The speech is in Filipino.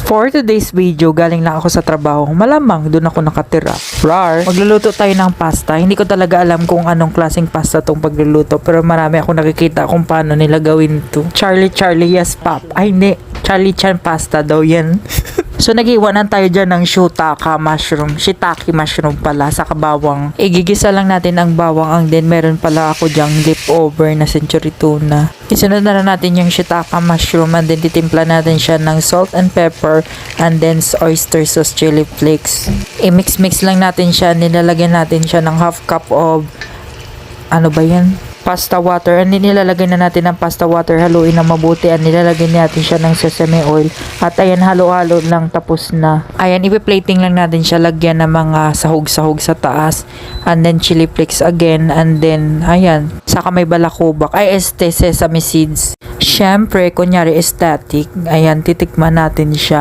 For today's video, galing lang ako sa trabaho. Malamang doon ako nakatira. Rar! Magluluto tayo ng pasta. Hindi ko talaga alam kung anong klaseng pasta tong pagluluto. Pero marami akong nakikita kung paano nila gawin to. Charlie, yes, pop. Ay, hindi. Charlie Chan pasta daw yan. So, nag-iwanan tayo dyan ng shiitake mushroom pala sa kabawang. Igigisa lang natin ang bawang, and then meron pala ako dyang leftover na century tuna. Isunod na natin yung shiitake mushroom, and then titimpla natin siya ng salt and pepper, and then oyster sauce, chili flakes. I-mix lang natin siya, nilalagyan natin siya ng half cup of, ano ba yan? Pasta water, and nilalagay na natin ang pasta water, haluin na mabuti, and nilalagay natin siya ng sesame oil, at ayan, halo-halo lang, tapos na. Ayan, ipi-plating lang natin siya, lagyan ng mga sahog-sahog sa taas, and then chili flakes again, and then ayan, saka may balakubak, sesame seeds. Syempre, kunyari aesthetic, ayan, titikman natin siya.